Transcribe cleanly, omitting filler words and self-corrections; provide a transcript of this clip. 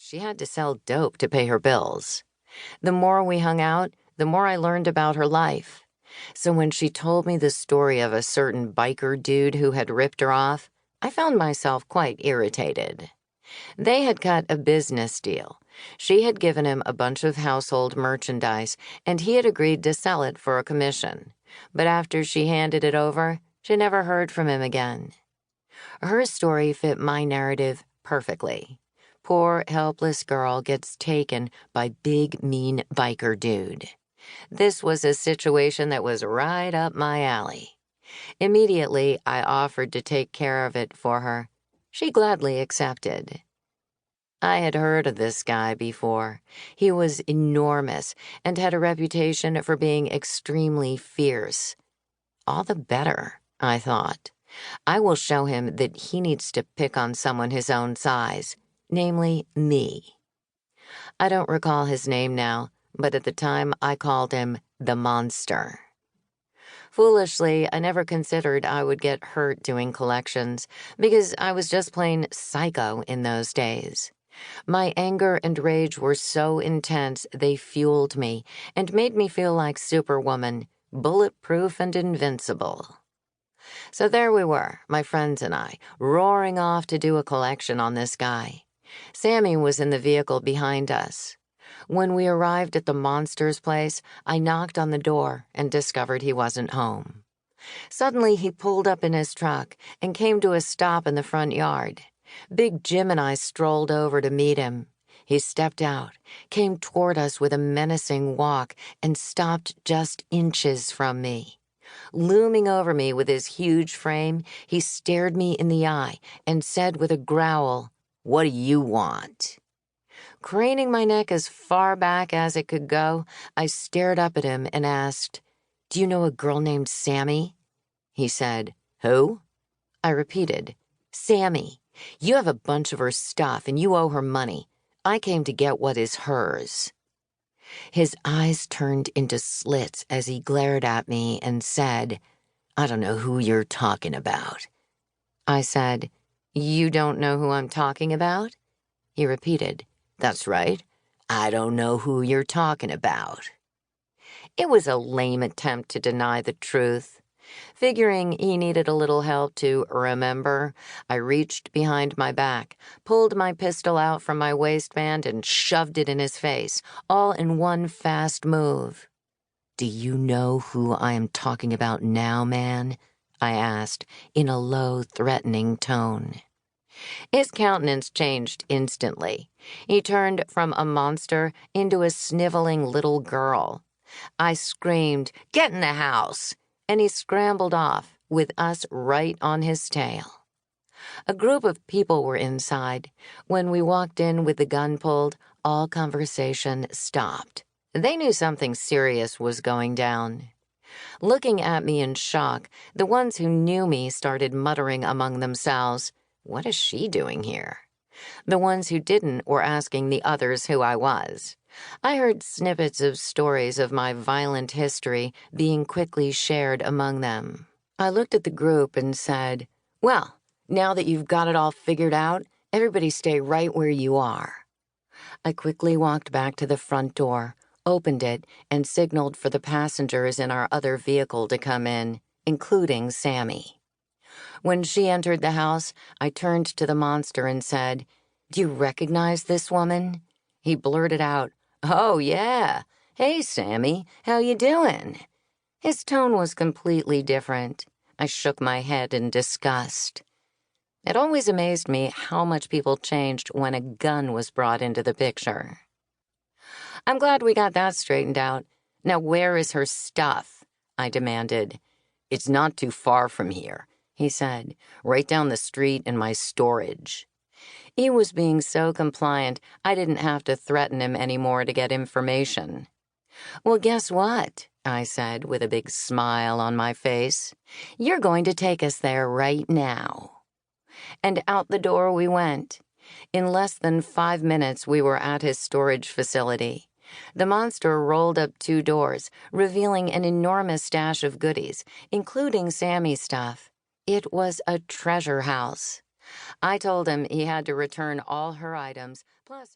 She had to sell dope to pay her bills. The more we hung out, the more I learned about her life. So when she told me the story of a certain biker dude who had ripped her off, I found myself quite irritated. They had cut a business deal. She had given him a bunch of household merchandise, and he had agreed to sell it for a commission. But after she handed it over, she never heard from him again. Her story fit my narrative perfectly. Poor, helpless girl gets taken by big, mean biker dude. This was a situation that was right up my alley. Immediately, I offered to take care of it for her. She gladly accepted. I had heard of this guy before. He was enormous and had a reputation for being extremely fierce. All the better, I thought. I will show him that he needs to pick on someone his own size, namely me. I don't recall his name now, but at the time I called him the Monster. Foolishly, I never considered I would get hurt doing collections because I was just plain psycho in those days. My anger and rage were so intense they fueled me and made me feel like Superwoman, bulletproof and invincible. So there we were, my friends and I, roaring off to do a collection on this guy. Sammy was in the vehicle behind us. When we arrived at the Monster's place, I knocked on the door and discovered he wasn't home. Suddenly, he pulled up in his truck and came to a stop in the front yard. Big Jim and I strolled over to meet him. He stepped out, came toward us with a menacing walk, and stopped just inches from me. Looming over me with his huge frame, he stared me in the eye and said with a growl, "What do you want?" Craning my neck as far back as it could go, I stared up at him and asked, "Do you know a girl named Sammy?" He said, "Who?" I repeated, "Sammy. You have a bunch of her stuff and you owe her money. I came to get what is hers." His eyes turned into slits as he glared at me and said, "I don't know who you're talking about." I said, "You don't know who I'm talking about?" He repeated, "That's right. I don't know who you're talking about." It was a lame attempt to deny the truth. Figuring he needed a little help to remember, I reached behind my back, pulled my pistol out from my waistband, and shoved it in his face, all in one fast move. "Do you know who I am talking about now, man?" I asked, in a low, threatening tone. His countenance changed instantly. He turned from a monster into a sniveling little girl. I screamed, "Get in the house!" and he scrambled off, with us right on his tail. A group of people were inside. When we walked in with the gun pulled, all conversation stopped. They knew something serious was going down. Looking at me in shock, the ones who knew me started muttering among themselves, "What is she doing here?" The ones who didn't were asking the others who I was. I heard snippets of stories of my violent history being quickly shared among them. I looked at the group and said, "Well, now that you've got it all figured out, everybody stay right where you are." I quickly walked back to the front door, opened it, and signaled for the passengers in our other vehicle to come in, including Sammy. When she entered the house, I turned to the monster and said, "Do you recognize this woman?" He blurted out, "Oh, yeah. Hey, Sammy, how you doing?" His tone was completely different. I shook my head in disgust. It always amazed me how much people changed when a gun was brought into the picture. I'm glad we got that straightened out. Now, where is her stuff? I demanded. "It's not too far from here," he said, "right down the street in my storage." He was being so compliant, I didn't have to threaten him anymore to get information. "Well, guess what?" I said with a big smile on my face. "You're going to take us there right now." And out the door we went. In less than 5 minutes, we were at his storage facility. The monster rolled up 2 doors, revealing an enormous stash of goodies, including Sammy's stuff. It was a treasure house. I told him he had to return all her items, plus